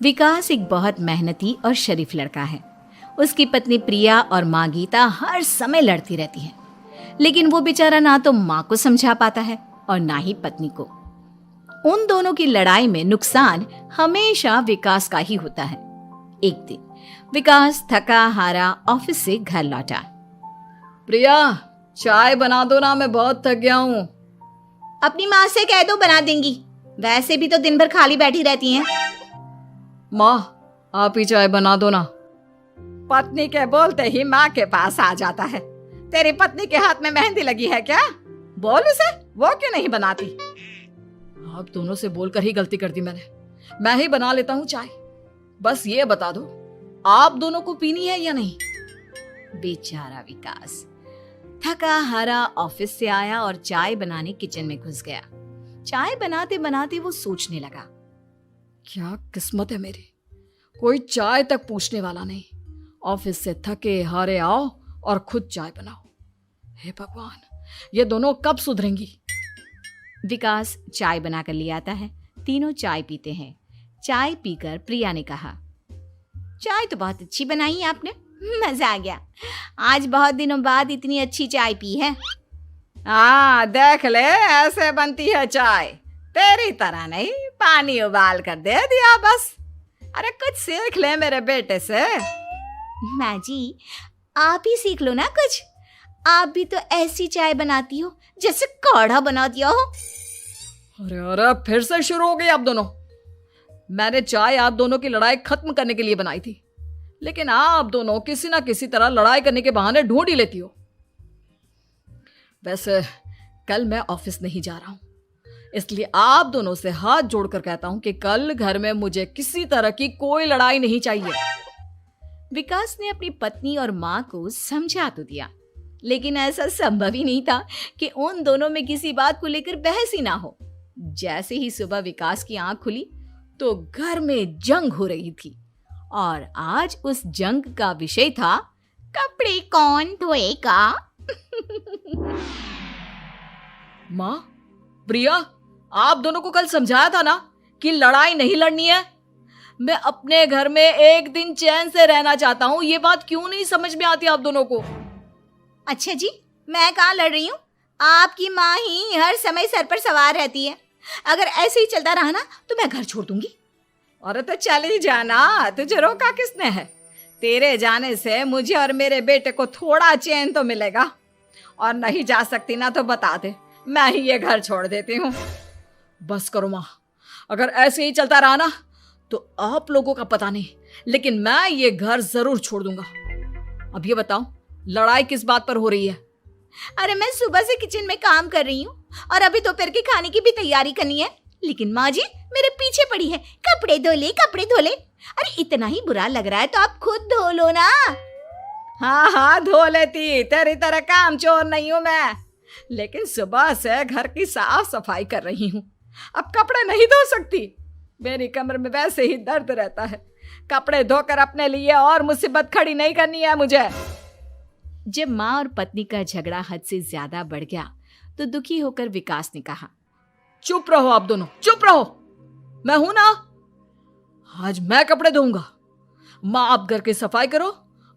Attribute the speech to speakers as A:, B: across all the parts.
A: विकास एक बहुत मेहनती और शरीफ लड़का है। उसकी पत्नी प्रिया और माँ गीता हर समय लड़ती रहती है, लेकिन वो बेचारा ना तो माँ को समझा पाता है और ना ही पत्नी को। उन दोनों की लड़ाई में नुकसान हमेशा विकास का ही होता है। एक दिन विकास थका हारा ऑफिस से घर लौटा।
B: प्रिया, चाय बना दो ना, मैं बहुत थक गया हूँ।
A: अपनी माँ से कह दो, बना देंगी। वैसे भी तो दिन भर खाली बैठी रहती हैं।
B: माँ, आप ही चाय बना दो ना। पत्नी के बोलते ही माँ के पास आ जाता है। तेरी पत्नी के हाथ में मेहंदी लगी है क्या? बोल उसे, वो क्यों नहीं बनाती? आप दोनों से बोलकर ही गलती कर दी मैंने। मैं ही बना लेता हूँ चाय। बस ये बता दो, आप दोनों को पीनी है या नहीं?
A: बेचारा विकास थका हारा ऑफिस से आया और चाय बनाने किचन में घुस गया। चाय बनाते बनाते वो सोचने लगा,
B: क्या किस्मत है मेरी, कोई चाय तक पूछने वाला नहीं। ऑफिस से थके हारे आओ और खुद चाय बनाओ। हे भगवान, ये दोनों कब सुधरेंगी?
A: विकास चाय बनाकर ले आता है। तीनों चाय पीते हैं। चाय पीकर प्रिया ने कहा, चाय तो बहुत अच्छी बनाई है आपने, मजा आ गया। आज बहुत दिनों बाद इतनी अच्छी चाय पी है।
B: हाँ, देख ले, ऐसे बनती है चाय। तेरी तरह नहीं, पानी उबाल कर दे दिया बस। अरे कुछ सीख ले मेरे बेटे से।
A: माँ जी, आप ही सीख लो ना कुछ। आप भी तो ऐसी चाय बनाती हो जैसे काढ़ा बना दिया हो।
B: अरे फिर से शुरू हो गई आप दोनों। मैंने चाय आप दोनों की लड़ाई खत्म करने के लिए बनाई थी, लेकिन आप दोनों किसी ना किसी तरह लड़ाई करने के बहाने ढूंढ ही लेती हो। वैसे कल मैं ऑफिस नहीं जा रहा हूं, इसलिए आप दोनों से हाथ जोड़कर कहता हूं कि कल घर में मुझे किसी तरह की कोई लड़ाई नहीं चाहिए।
A: विकास ने अपनी पत्नी और माँ को समझा तो दिया, लेकिन ऐसा संभव ही नहीं था कि उन दोनों में किसी बात को लेकर बहस ही ना हो। जैसे ही सुबह विकास की आंख खुली तो घर में जंग हो रही थी, और आज उस जंग का विषय था कपड़े कौन धोएगा।
B: माँ, प्रिया, आप दोनों को कल समझाया था ना कि लड़ाई नहीं लड़नी है। मैं अपने घर में एक दिन चैन से रहना चाहता हूँ। ये बात क्यों नहीं समझ में आती आप दोनों को?
A: अच्छा जी, मैं कहाँ लड़ रही हूँ? आपकी माँ ही हर समय सर पर सवार रहती है। अगर ऐसे ही चलता रहा ना तो मैं घर छोड़ दूंगी।
B: अरे तो चली जाना, तुझे रोका किसने है? तेरे जाने से मुझे और मेरे बेटे को थोड़ा चैन तो मिलेगा। और नहीं जा सकती ना तो बता दे, मैं ही ये घर छोड़ देती हूँ। बस करो माँ, अगर ऐसे ही चलता रहा ना तो आप लोगों का पता नहीं, लेकिन मैं ये घर जरूर छोड़ दूंगा। अब ये बताओ, लड़ाई किस बात पर हो रही है?
A: अरे मैं सुबह से किचन में काम कर रही हूँ और अभी दोपहर के खाने की भी तैयारी करनी है, लेकिन माँ जी मेरे पीछे पड़ी है, कपड़े धो ले, कपड़े धो ले। अरे इतना ही बुरा लग रहा है तो आप खुद धो लो ना।
B: हाँ हाँ, धो लेती, तेरी तरह काम चोर नहीं हूं मैं, लेकिन सुबह से घर की साफ सफाई कर रही हूँ, अब कपड़े नहीं धो सकती। मेरी कमर में वैसे ही दर्द रहता है। कपड़े धोकर अपने लिए और मुसीबत खड़ी नहीं करनी है मुझे।
A: जब माँ और पत्नी का झगड़ा हद से ज्यादा बढ़ गया तो दुखी होकर विकास ने कहा,
B: चुप रहो आप दोनों, चुप रहो। मैं हूं ना, आज मैं कपड़े धोऊंगा। माँ, आप घर की सफाई करो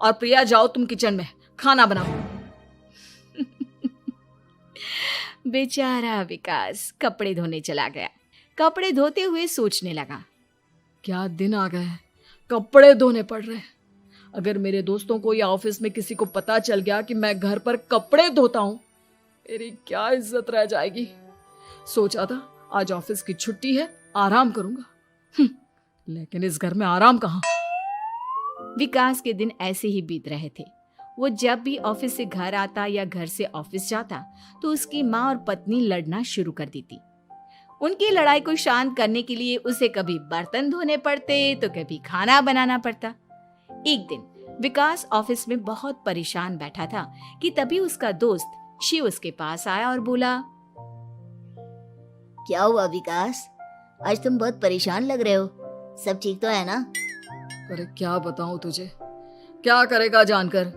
B: और प्रिया, जाओ तुम किचन में खाना बनाओ।
A: बेचारा विकास कपड़े धोने चला गया। कपड़े धोते हुए सोचने लगा,
B: क्या दिन आ गए हैं, कपड़े धोने पड़ रहे हैं। अगर मेरे दोस्तों को या ऑफिस में किसी को पता चल गया कि मैं घर पर कपड़े धोता हूं, मेरी क्या इज्जत रह जाएगी। सोचा था आज ऑफिस की छुट्टी है, आराम करूंगा, लेकिन इस घर में आराम कहां।
A: विकास के दिन ऐसे ही बीत रहे थे। वो जब भी ऑफिस से घर आता या घर से ऑफिस जाता तो उसकी माँ और पत्नी लड़ना शुरू कर देती। उनकी लड़ाई को शांत करने के लिए उसे कभी बर्तन धोने पड़ते तो कभी खाना बनाना पड़ता। एक दिन विकास ऑफिस में बहुत परेशान बैठा था कि तभी उसका दोस्त शिव उसके पास आया और बोला,
C: क्या हुआ विकास, आज तुम बहुत परेशान लग रहे हो, सब ठीक तो है ना?
B: अरे क्या बताऊं तुझे, क्या करेगा जानकर।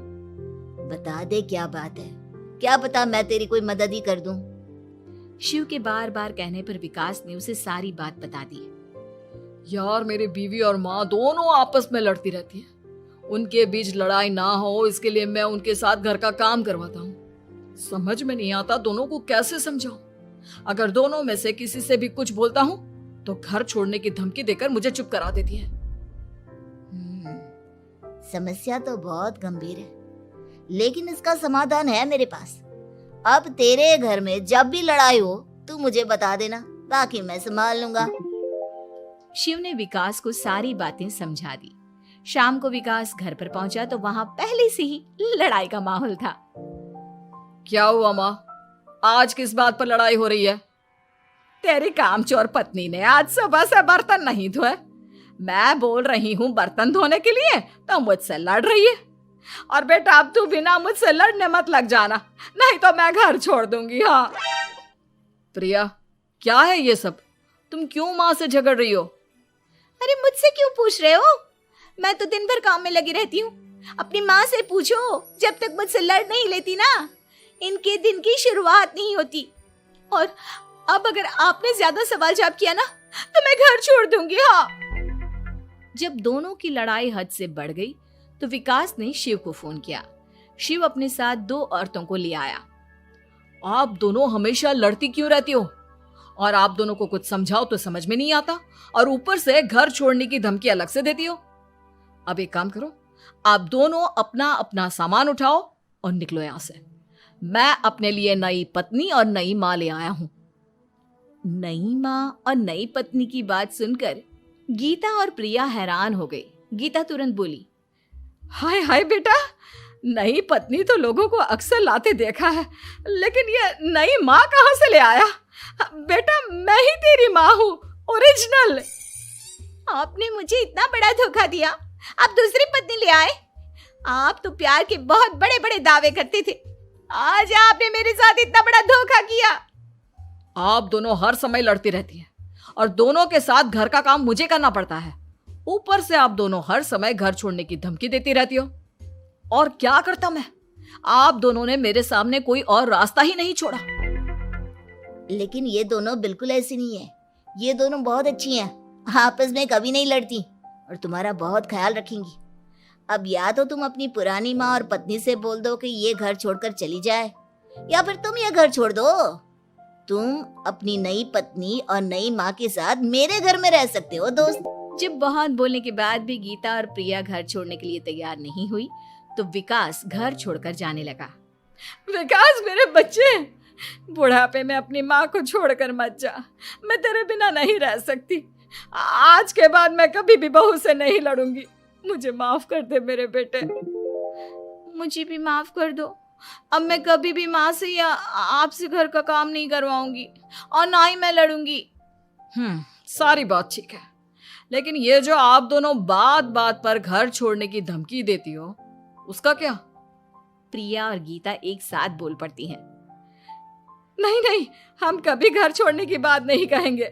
C: बता दे क्या बात है। क्या पता मैं तेरी कोई मदद ही कर दूं।
A: शिव के बार बार कहने पर विकास ने उसे सारी बात बता दी।
B: यार मेरी बीवी और माँ दोनों आपस में लड़ती रहती है। उनके बीच लड़ाई ना हो इसके लिए मैं उनके साथ घर का काम करवाता हूँ। समझ में नहीं आता दोनों को कैसे समझाऊं। अगर दोनों में से किसी से भी कुछ बोलता हूँ तो घर छोड़ने की धमकी देकर मुझे चुप करा देती है।
C: समस्या तो बहुत गंभीर है, लेकिन इसका समाधान है मेरे पास। अब तेरे घर में जब भी लड़ाई हो तू मुझे बता देना, बाकी मैं संभाल लूंगा।
A: शिव ने विकास को सारी बातें समझा दी। शाम को विकास घर पर पहुंचा तो वहां पहले से ही लड़ाई का माहौल था।
B: क्या हुआ माँ, आज किस बात पर लड़ाई हो रही है? तेरी कामचोर पत्नी ने आज सुबह से बर्तन नहीं धोए। मैं बोल रही हूँ बर्तन धोने के लिए तो मुझसे लड़ रही है। और बेटा अब तू बिना मुझसे लड़ने मत लग जाना, नहीं तो मैं घर छोड़ दूंगी। हाँ प्रिया, क्या है ये सब? तुम क्यों माँ से झगड़ रही हो?
A: अरे मुझसे क्यों पूछ रहे हो? मैं तो दिन भर काम में लगी रहती हूँ। अपनी माँ से पूछो, जब तक मुझसे लड़ नहीं लेती ना इनके दिन की शुरुआत नहीं होती। और अब अगर आपने ज्यादा सवाल जवाब किया ना तो मैं घर छोड़ दूंगी। हाँ। जब दोनों की लड़ाई हद से बढ़ गई तो विकास ने शिव को फोन किया। शिव अपने साथ 2 औरतों को ले आया।
B: आप दोनों हमेशा लड़ती क्यों रहती हो? और आप दोनों को कुछ समझाओ तो समझ में नहीं आता, और ऊपर से घर छोड़ने की धमकी अलग से देती हो। अब एक काम करो, आप दोनों अपना अपना सामान उठाओ और निकलो यहां से। मैं अपने लिए नई पत्नी और नई माँ ले आया हूं।
A: नई माँ और नई पत्नी की बात सुनकर गीता और प्रिया हैरान हो गई। गीता तुरंत बोली,
B: हाय हाय बेटा, नई पत्नी तो लोगों को अक्सर लाते देखा है, लेकिन ये नई माँ कहाँ से ले आया? बेटा मैं ही तेरी माँ हूँ, ओरिजिनल।
A: आपने मुझे इतना बड़ा धोखा दिया, आप दूसरी पत्नी ले आए। आप तो प्यार के बहुत बड़े बड़े दावे करते थे, आज आपने मेरे साथ इतना बड़ा धोखा किया।
B: आप दोनों हर समय लड़ती रहती हैं और दोनों के साथ घर का काम मुझे करना पड़ता है। ऊपर से आप दोनों हर समय घर छोड़ने की धमकी देती रहती हो। और क्या करता मैं? आप दोनों ने मेरे सामने कोई और रास्ता ही नहीं छोड़ा।
C: लेकिन ये दोनों बिल्कुल ऐसी नहीं है। ये दोनों बहुत अच्छी हैं, आपस में कभी नहीं लड़ती और तुम्हारा बहुत ख्याल रखेंगी। अब या तो तुम अपनी पुरानी माँ और पत्नी से बोल दो कि ये घर छोड़कर चली जाए, या फिर तुम ये घर छोड़ दो। तुम अपनी नई पत्नी और नई माँ के साथ मेरे घर में रह सकते हो दोस्त।
A: जब बहुत बोलने के बाद भी गीता और प्रिया घर छोड़ने के लिए तैयार नहीं हुई तो विकास घर छोड़कर जाने लगा।
B: विकास मेरे बच्चे, बुढ़ापे में अपनी माँ को छोड़कर मत जा। मैं तेरे बिना नहीं रह सकती। आज के बाद मैं कभी भी बहू से नहीं लड़ूंगी। मुझे माफ कर दे मेरे बेटे।
A: मुझे भी माफ कर दो। अब मैं कभी भी माँ से या आपसे घर का काम नहीं करवाऊंगी और ना ही मैं लड़ूंगी।
B: सारी बात ठीक है, लेकिन ये जो आप दोनों बात बात पर घर छोड़ने की धमकी देती हो, उसका क्या?
A: प्रिया और गीता एक साथ बोल पड़ती हैं।
B: नहीं नहीं, हम कभी घर छोड़ने की बात नहीं कहेंगे।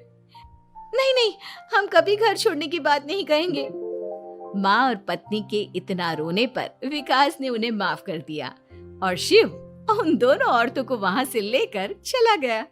A: नहीं नहीं, हम कभी घर छोड़ने की बात नहीं कहेंगे। माँ और पत्नी के इतना रोने पर विकास ने उन्हें माफ कर दिया और शिव उन दोनों औरतों को वहां से लेकर चला गया।